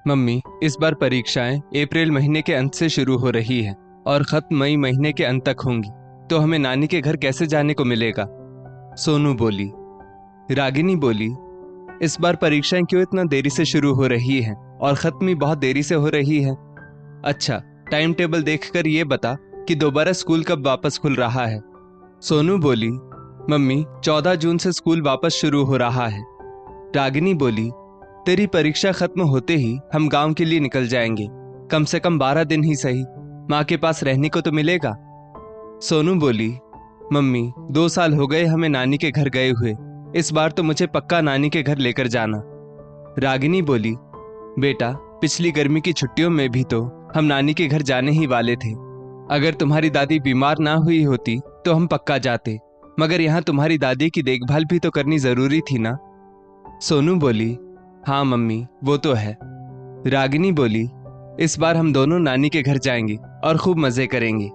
Mummy, इस बार परीक्षाएं अप्रैल महीने के अंत से शुरू हो रही है और खत्म मई महीने के अंत तक होंगी, तो हमें नानी के घर कैसे जाने को मिलेगा? सोनू बोली। रागिनी बोली, इस बार परीक्षाएं क्यों इतना देरी से शुरू हो रही हैं और खत्म भी बहुत देरी से हो रही है? अच्छा, टाइम टेबल देखकर ये बता कि दोबारा स्कूल कब वापस खुल रहा है? सोनू बोली, मम्मी 14 जून से स्कूल वापस शुरू हो रहा है। रागिनी बोली, तेरी परीक्षा खत्म होते ही हम गांव के लिए निकल जाएंगे, कम से कम 12 दिन ही सही, माँ के पास रहने को तो मिलेगा। सोनू बोली, मम्मी 2 साल हो गए हमें नानी के घर गए हुए, इस बार तो मुझे पक्का नानी के घर लेकर जाना। रागिनी बोली, बेटा पिछली गर्मी की छुट्टियों में भी तो हम नानी के घर जाने ही वाले थे। अगर तुम्हारी दादी बीमार ना हुई होती तो हम पक्का जाते, मगर यहाँ तुम्हारी दादी की देखभाल भी तो करनी जरूरी थी ना। सोनू बोली, हाँ मम्मी वो तो है। रागिनी बोली, इस बार हम दोनों नानी के घर जाएंगे और खूब मजे करेंगे।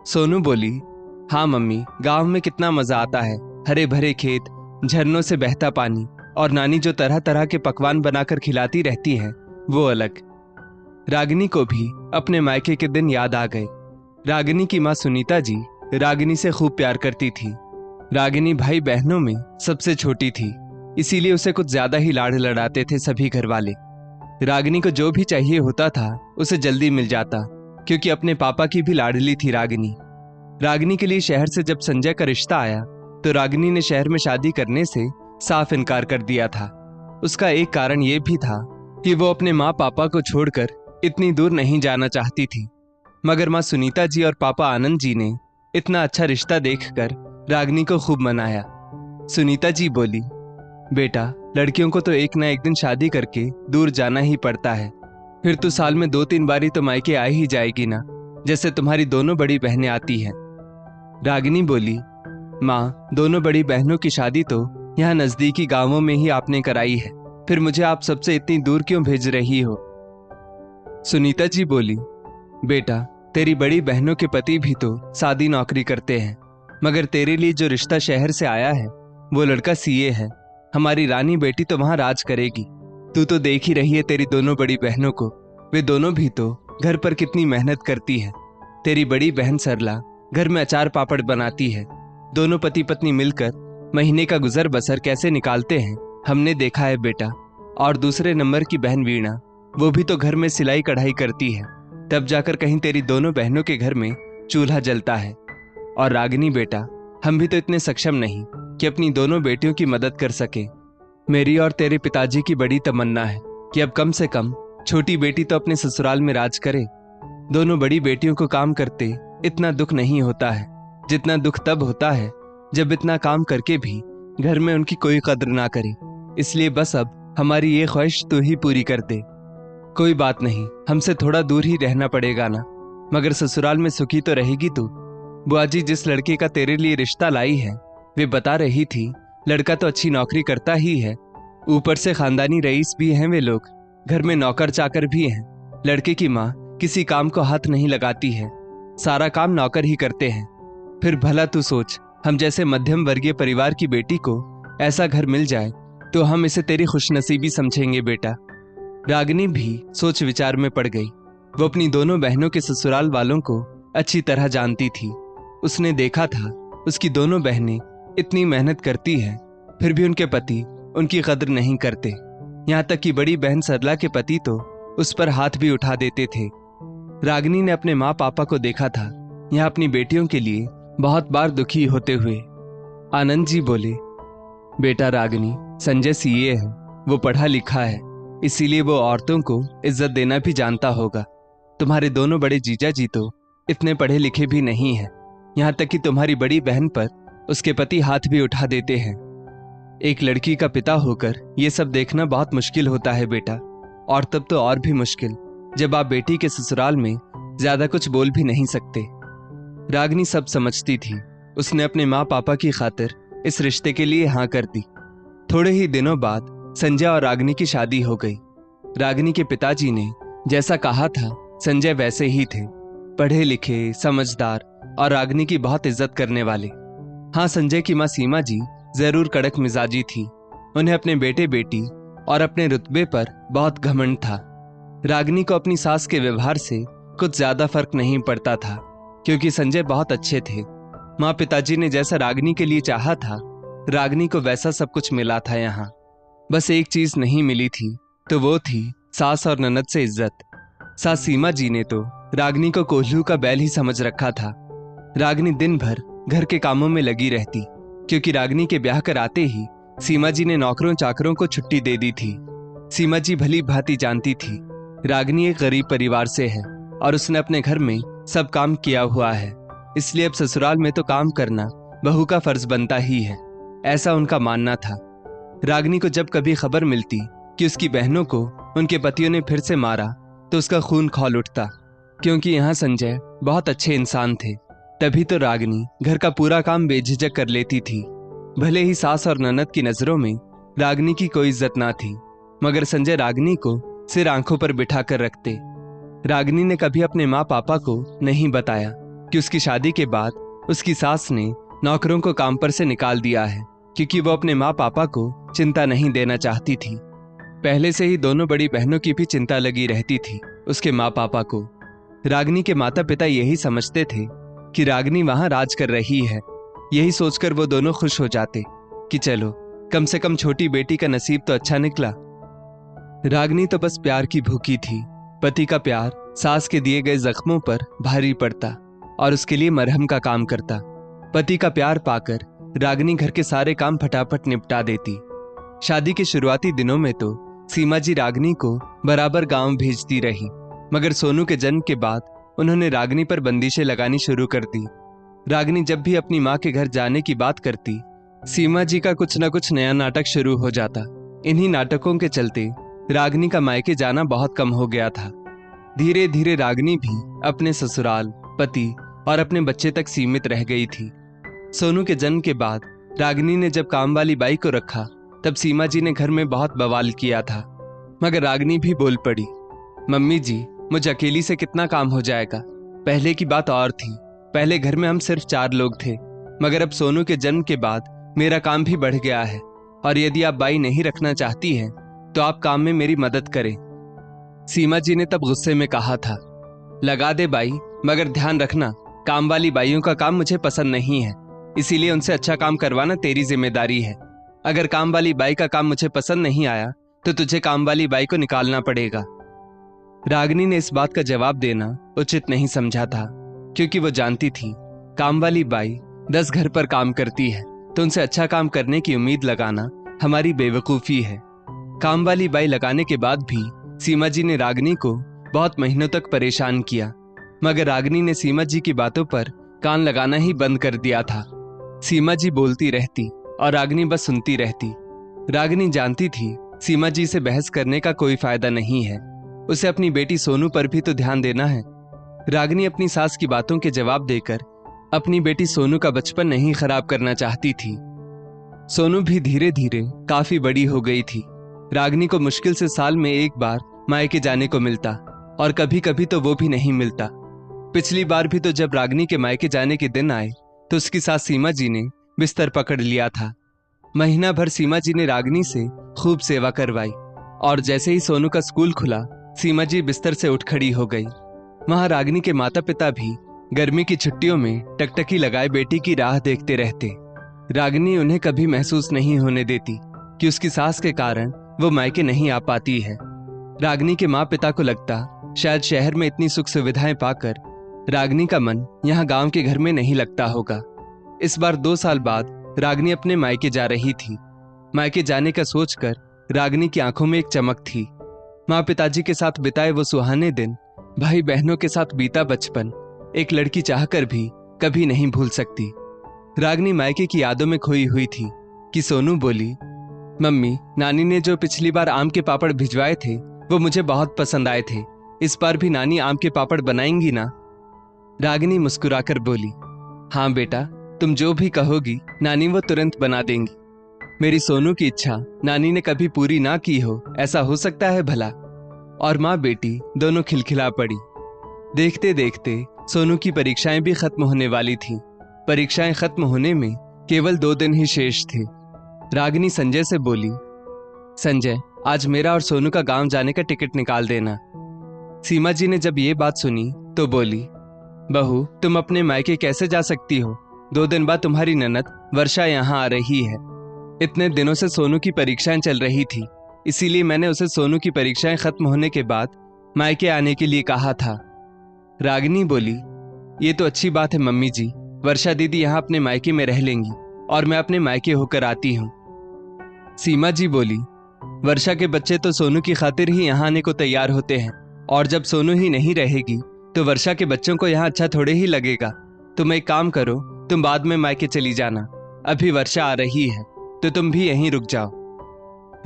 सोनू बोली, हाँ मम्मी, गांव में कितना मजा आता है, हरे भरे खेत, झरनों से बहता पानी और नानी जो तरह तरह के पकवान बनाकर खिलाती रहती है वो अलग। रागिनी को भी अपने मायके के दिन याद आ गए। रागिनी की माँ सुनीता जी रागिनी से खूब प्यार करती थी। रागिनी भाई बहनों में सबसे छोटी थी, इसीलिए उसे कुछ ज्यादा ही लाड़ लड़ाते थे सभी घर वाले। रागिनी को जो भी चाहिए होता था उसे जल्दी मिल जाता, क्योंकि अपने पापा की भी लाडली थी रागिनी। रागिनी के लिए शहर से जब संजय का रिश्ता आया तो रागिनी ने शहर में शादी करने से साफ इनकार कर दिया था। उसका एक कारण यह भी था कि वो अपने माँ पापा को छोड़कर इतनी दूर नहीं जाना चाहती थी, मगर माँ सुनीता जी और पापा आनंद जी ने इतना अच्छा रिश्ता देखकर रागिनी को खूब मनाया। सुनीता जी बोली, बेटा लड़कियों को तो एक ना एक दिन शादी करके दूर जाना ही पड़ता है, फिर तो साल में 2-3 बारी तो मायके आ ही जाएगी ना, जैसे तुम्हारी दोनों बड़ी बहनें आती हैं। रागिनी बोली, माँ दोनों बड़ी बहनों की शादी तो यहाँ नजदीकी गांवों में ही आपने कराई है, फिर मुझे आप सबसे इतनी दूर क्यों भेज रही हो? सुनीता जी बोली, बेटा तेरी बड़ी बहनों के पति भी तो सादी नौकरी करते हैं, मगर तेरे लिए जो रिश्ता शहर से आया है वो लड़का सीए है, हमारी रानी बेटी तो वहां राज करेगी। तू तो देख ही रही है तेरी दोनों बड़ी बहनों को, वे दोनों भी तो घर पर कितनी मेहनत करती है। तेरी बड़ी बहन सरला घर में अचार पापड़ बनाती है, दोनों पति पत्नी मिलकर महीने का गुजर बसर कैसे निकालते हैं हमने देखा है बेटा। और दूसरे नंबर की बहन वीणा, वो भी तो घर में सिलाई कढ़ाई करती है, तब जाकर कहीं तेरी दोनों बहनों के घर में चूल्हा जलता है। और रागिनी बेटा, हम भी तो इतने सक्षम नहीं कि अपनी दोनों बेटियों की मदद कर सके। मेरी और तेरे पिताजी की बड़ी तमन्ना है कि अब कम से कम छोटी बेटी तो अपने ससुराल में राज करे। दोनों बड़ी बेटियों को काम करते इतना दुख नहीं होता है, जितना दुख तब होता है जब इतना काम करके भी घर में उनकी कोई कद्र ना करे। इसलिए बस अब हमारी ये ख्वाहिश तू ही पूरी कर दे। कोई बात नहीं, हमसे थोड़ा दूर ही रहना पड़ेगा ना, मगर ससुराल में सुखी तो रहेगी तू। बुआ जी जिस लड़के का तेरे लिए रिश्ता लाई है वे बता रही थी, लड़का तो अच्छी नौकरी करता ही है, ऊपर से खानदानी रईस भी हैं वे लोग, घर में नौकर चाकर भी हैं। लड़के की माँ किसी काम को हाथ नहीं लगाती है, सारा काम नौकर ही करते हैं। फिर भला तू सोच, हम जैसे मध्यम वर्गीय परिवार की बेटी को ऐसा घर मिल जाए तो हम इसे तेरी खुशनसीबी समझेंगे बेटा। रागिनी भी सोच विचार में पड़ गई। वो अपनी दोनों बहनों के ससुराल वालों को अच्छी तरह जानती थी। उसने देखा था उसकी दोनों बहनें इतनी मेहनत करती हैं, फिर भी उनके पति उनकी कद्र नहीं करते। यहाँ तक कि बड़ी बहन सरला के पति तो उस पर हाथ भी उठा देते थे। रागिनी ने अपने माँ पापा को देखा था यहाँ अपनी बेटियों के लिए बहुत बार दुखी होते हुए। आनंद जी बोले, बेटा रागिनी, संजय सीए है, वो पढ़ा लिखा है, इसीलिए वो औरतों को इज्जत देना भी जानता होगा। तुम्हारे दोनों बड़े जीजा जी तो इतने पढ़े लिखे भी नहीं हैं, यहाँ तक कि तुम्हारी बड़ी बहन पर उसके पति हाथ भी उठा देते हैं। एक लड़की का पिता होकर ये सब देखना बहुत मुश्किल होता है बेटा, और तब तो और भी मुश्किल जब आप बेटी के ससुराल में ज्यादा कुछ बोल भी नहीं सकते। रागिनी सब समझती थी, उसने अपने माँ पापा की खातिर इस रिश्ते के लिए हाँ कर दी। थोड़े ही दिनों बाद संजय और रागिनी की शादी हो गई। रागिनी के पिताजी ने जैसा कहा था संजय वैसे ही थे, पढ़े लिखे, समझदार और रागिनी की बहुत इज्जत करने वाले। हाँ, संजय की माँ सीमा जी जरूर कड़क मिजाजी थी, उन्हें अपने बेटे बेटी और अपने रुतबे पर बहुत घमंड था। रागिनी को अपनी सास के व्यवहार से कुछ ज्यादा फर्क नहीं पड़ता था, क्योंकि संजय बहुत अच्छे थे। माँ पिताजी ने जैसा रागिनी के लिए चाहा था, रागिनी को वैसा सब कुछ मिला था। यहाँ बस एक चीज नहीं मिली थी, तो वो थी सास और ननद से इज्जत। सास सीमा जी ने तो रागिनी को कोल्हू का बैल ही समझ रखा था। रागिनी दिन भर घर के कामों में लगी रहती, क्योंकि रागिनी के ब्याह कर आते ही सीमा जी ने नौकरों चाकरों को छुट्टी दे दी थी। सीमा जी भली भांति जानती थी रागिनी एक गरीब परिवार से है और उसने अपने घर में सब काम किया हुआ है, इसलिए अब ससुराल में तो काम करना बहू का फर्ज बनता ही है, ऐसा उनका मानना था। रागिनी को जब कभी खबर मिलती कि उसकी बहनों को उनके पतियों ने फिर से मारा, तो उसका खून खौल उठता, क्योंकि यहाँ संजय बहुत अच्छे इंसान थे। तभी तो रागिनी घर का पूरा काम बेझिझक कर लेती थी। भले ही सास और ननद की नजरों में रागिनी की कोई इज्जत ना थी, मगर संजय रागिनी को सिर आंखों पर बिठा कर रखते। रागिनी ने कभी अपने माँ पापा को नहीं बताया कि उसकी शादी के बाद उसकी सास ने नौकरों को काम पर से निकाल दिया है, क्योंकि वो अपने माँ पापा को चिंता नहीं देना चाहती थी। पहले से ही दोनों बड़ी बहनों की भी चिंता लगी रहती थी उसके माँ पापा को। रागिनी के माता पिता यही समझते थे कि रागिनी वहां राज कर रही है। यही सोचकर वो दोनों खुश हो जाते कि चलो कम से कम छोटी बेटी का नसीब तो अच्छा निकला। रागिनी तो बस प्यार की भूखी थी। पति का प्यार सास के दिए गए जख्मों पर भारी पड़ता और उसके लिए मरहम का काम करता। पति का प्यार पाकर रागिनी घर के सारे काम फटाफट निपटा देती। शादी के शुरुआती दिनों में तो सीमा जी रागिनी को बराबर गांव भेजती रही, मगर सोनू के जन्म के बाद उन्होंने रागिनी पर बंदिशें लगानी शुरू कर दी। रागिनी जब भी अपनी माँ के घर जाने की बात करती, सीमा जी का कुछ न कुछ नया नाटक शुरू हो जाता। इन्हीं नाटकों के चलते रागिनी का मायके जाना बहुत कम हो गया था। धीरे धीरे रागिनी भी अपने ससुराल, पति और अपने बच्चे तक सीमित रह गई थी। सोनू के जन्म के बाद रागिनी ने जब काम वाली बाई को रखा, तब सीमा जी ने घर में बहुत बवाल किया था, मगर रागिनी भी बोल पड़ी, मम्मी जी मुझे अकेली से कितना काम हो जाएगा। पहले की बात और थी, पहले घर में हम सिर्फ 4 लोग थे, मगर अब सोनू के जन्म के बाद मेरा काम भी बढ़ गया है, और यदि आप बाई नहीं रखना चाहती हैं तो आप काम में मेरी मदद करें। सीमा जी ने तब गुस्से में कहा था, लगा दे बाई, मगर ध्यान रखना काम वाली बाइयों का काम मुझे पसंद नहीं है, इसीलिए उनसे अच्छा काम करवाना तेरी जिम्मेदारी है। अगर काम वाली बाई का काम मुझे पसंद नहीं आया तो तुझे काम वाली बाई को निकालना पड़ेगा। रागिनी ने इस बात का जवाब देना उचित नहीं समझा था, क्योंकि वो जानती थी काम वाली बाई 10 घर पर काम करती है, तो उनसे अच्छा काम करने की उम्मीद लगाना हमारी बेवकूफ़ी है। काम वाली बाई लगाने के बाद भी सीमा जी ने रागिनी को बहुत महीनों तक परेशान किया, मगर रागिनी ने सीमा जी की बातों पर कान लगाना ही बंद कर दिया था। सीमा जी बोलती रहती और रागिनी बस सुनती रहती। रागिनी जानती थी सीमा जी से बहस करने का कोई फायदा नहीं है, उसे अपनी बेटी सोनू पर भी तो ध्यान देना है। रागिनी अपनी सास की बातों के जवाब देकर अपनी बेटी सोनू का बचपन नहीं खराब करना चाहती थी। सोनू भी धीरे धीरे काफी बड़ी हो गई थी। रागिनी को मुश्किल से साल में एक बार मायके जाने को मिलता, और कभी कभी तो वो भी नहीं मिलता। पिछली बार भी तो जब रागिनी के मायके जाने के दिन आए तो उसकी सास सीमा जी ने बिस्तर पकड़ लिया था। महीना भर सीमा जी ने रागिनी से खूब सेवा करवाई, और जैसे ही सोनू का स्कूल खुला सीमा जी बिस्तर से उठ खड़ी हो गई। वहां रागिनी के माता पिता भी गर्मी की छुट्टियों में टकटकी लगाए बेटी की राह देखते रहते। रागिनी उन्हें कभी महसूस नहीं होने देती कि उसकी सास के कारण वो मायके नहीं आ पाती है। रागिनी के माँ पिता को लगता शायद शहर में इतनी सुख सुविधाएं पाकर रागिनी का मन यहाँ गांव के घर में नहीं लगता होगा। इस बार 2 साल बाद रागिनी अपने मायके जा रही थी। मायके जाने का सोचकर रागिनी की आंखों में एक चमक थी। माँ पिताजी के साथ बिताए वो सुहाने दिन, भाई बहनों के साथ बीता बचपन, एक लड़की चाहकर भी कभी नहीं भूल सकती। रागिनी मायके की यादों में खोई हुई थी कि सोनू बोली, मम्मी नानी ने जो पिछली बार आम के पापड़ भिजवाए थे वो मुझे बहुत पसंद आए थे, इस बार भी नानी आम के पापड़ बनाएंगी ना? रागिनी मुस्कुराकर बोली, हाँ बेटा, तुम जो भी कहोगी नानी वो तुरंत बना देंगी। मेरी सोनू की इच्छा नानी ने कभी पूरी ना की हो, ऐसा हो सकता है भला? और माँ बेटी दोनों खिलखिला पड़ी। देखते देखते सोनू की परीक्षाएं भी खत्म होने वाली थीं। परीक्षाएं खत्म होने में केवल 2 दिन ही शेष थे। रागिनी संजय से बोली, संजय आज मेरा और सोनू का गांव जाने का टिकट निकाल देना। सीमा जी ने जब ये बात सुनी तो बोली, बहू तुम अपने मायके कैसे जा सकती हो? 2 दिन बाद तुम्हारी ननद वर्षा यहाँ आ रही है। इतने दिनों से सोनू की परीक्षाएं चल रही थी, इसीलिए मैंने उसे सोनू की परीक्षाएं खत्म होने के बाद मायके आने के लिए कहा था। रागिनी बोली, ये तो अच्छी बात है मम्मी जी, वर्षा दीदी यहाँ अपने मायके में रह लेंगी और मैं अपने मायके होकर आती हूँ। सीमा जी बोली, वर्षा के बच्चे तो सोनू की खातिर ही यहाँ आने को तैयार होते हैं, और जब सोनू ही नहीं रहेगी तो वर्षा के बच्चों को यहाँ अच्छा थोड़े ही लगेगा। तुम एक काम करो, तुम बाद में मायके चली जाना, अभी वर्षा आ रही है तो तुम भी यहीं रुक जाओ।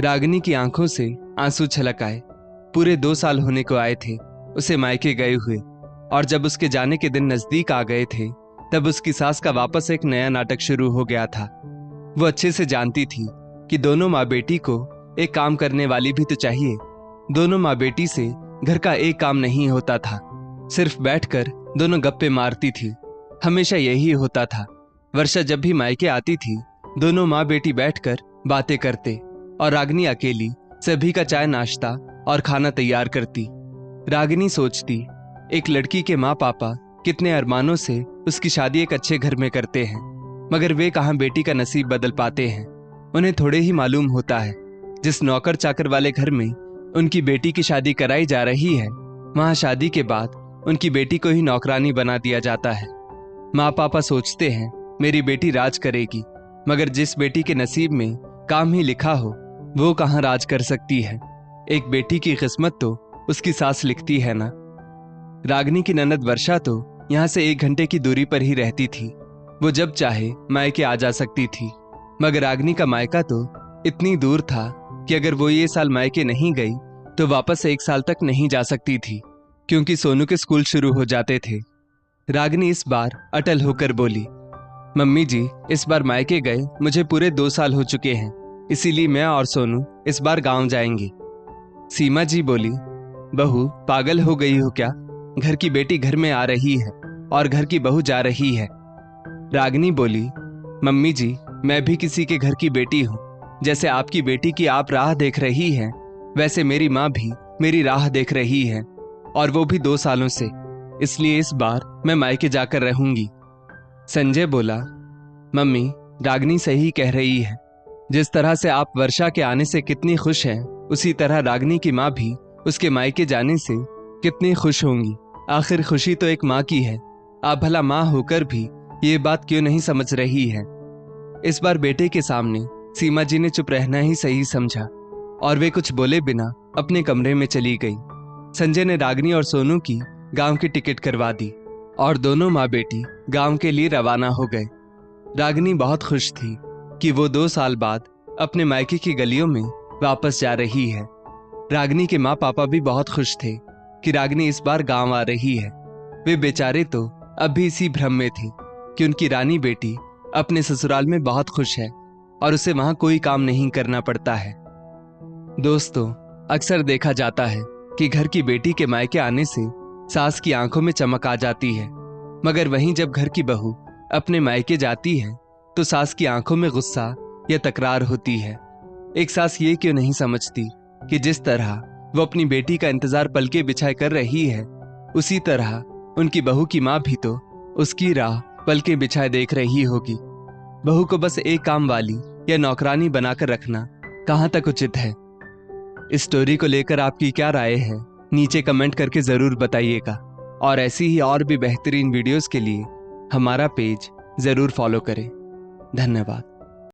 रागिनी की आंखों से आंसू छलक आए। पूरे 2 साल होने को आए थे उसे मायके गए हुए, और जब उसके जाने के दिन नजदीक आ गए थे तब उसकी सास का वापस एक नया नाटक शुरू हो गया था। वो अच्छे से जानती थी कि दोनों माँ बेटी को एक काम करने वाली भी तो चाहिए। दोनों माँ बेटी से घर का एक काम नहीं होता था, सिर्फ बैठकर दोनों गप्पे मारती थी। हमेशा यही होता था। वर्षा जब भी मायके आती थी दोनों माँ बेटी बैठकर बातें करते और रागिनी अकेली सभी का चाय नाश्ता और खाना तैयार करती। रागिनी सोचती, एक लड़की के माँ पापा कितने अरमानों से उसकी शादी एक अच्छे घर में करते हैं, मगर वे कहाँ बेटी का नसीब बदल पाते हैं। उन्हें थोड़े ही मालूम होता है जिस नौकर चाकर वाले घर में उनकी बेटी की शादी कराई जा रही है, वहां शादी के बाद उनकी बेटी को ही नौकरानी बना दिया जाता है। माँ पापा सोचते हैं मेरी बेटी राज करेगी, मगर जिस बेटी के नसीब में काम ही लिखा हो वो कहाँ राज कर सकती है। एक बेटी की किस्मत तो उसकी सास लिखती है ना। रागिनी की ननद वर्षा तो यहाँ से 1 घंटे की दूरी पर ही रहती थी। वो जब चाहे मायके आ जा सकती थी, मगर रागिनी का मायका तो इतनी दूर था कि अगर वो ये साल मायके नहीं गई तो वापस 1 साल तक नहीं जा सकती थी, क्योंकि सोनू के स्कूल शुरू हो जाते थे। रागिनी इस बार अटल होकर बोली, मम्मी जी इस बार मायके गए मुझे पूरे 2 साल हो चुके हैं, इसीलिए मैं और सोनू इस बार गांव जाएंगे। सीमा जी बोली, बहू पागल हो गई हो क्या? घर की बेटी घर में आ रही है और घर की बहू जा रही है। रागिनी बोली, मम्मी जी मैं भी किसी के घर की बेटी हूँ। जैसे आपकी बेटी की आप राह देख रही हैं, वैसे मेरी माँ भी मेरी राह देख रही है, और वो भी 2 सालों से। इसलिए इस बार मैं मायके जाकर रहूंगी। संजय बोला, मम्मी रागिनी सही कह रही है। जिस तरह से आप वर्षा के आने से कितनी खुश हैं, उसी तरह रागिनी की माँ भी उसके मायके जाने से कितनी खुश होंगी। आखिर खुशी तो एक माँ की है। आप भला माँ होकर भी ये बात क्यों नहीं समझ रही है? इस बार बेटे के सामने सीमा जी ने चुप रहना ही सही समझा, और वे कुछ बोले बिना अपने कमरे में चली गई। संजय ने रागिनी और सोनू की गांव की टिकट करवा दी और दोनों माँ बेटी गांव के लिए रवाना हो गए। रागिनी बहुत खुश थी कि वो 2 साल बाद अपने मायके की गलियों में वापस जा रही है। रागिनी के माँ पापा भी बहुत खुश थे कि रागिनी इस बार गांव आ रही है। वे बेचारे तो अब भी इसी भ्रम में थे कि उनकी रानी बेटी अपने ससुराल में बहुत खुश है और उसे वहां कोई काम नहीं करना पड़ता है। दोस्तों, अक्सर देखा जाता है कि घर की बेटी के मायके आने से सास की आंखों में चमक आ जाती है, मगर वहीं जब घर की बहू अपने मायके जाती है तो सास की आंखों में गुस्सा या तकरार होती है। एक सास ये क्यों नहीं समझती कि जिस तरह वो अपनी बेटी का इंतजार पलके बिछाए कर रही है, उसी तरह उनकी बहू की माँ भी तो उसकी राह पलके बिछाए देख रही होगी। बहू को बस एक काम वाली या नौकरानी बनाकर रखना कहाँ तक उचित है? इस स्टोरी को लेकर आपकी क्या राय है? नीचे कमेंट करके जरूर बताइएगा, और ऐसी ही और भी बेहतरीन वीडियोस के लिए हमारा पेज जरूर फॉलो करें। धन्यवाद।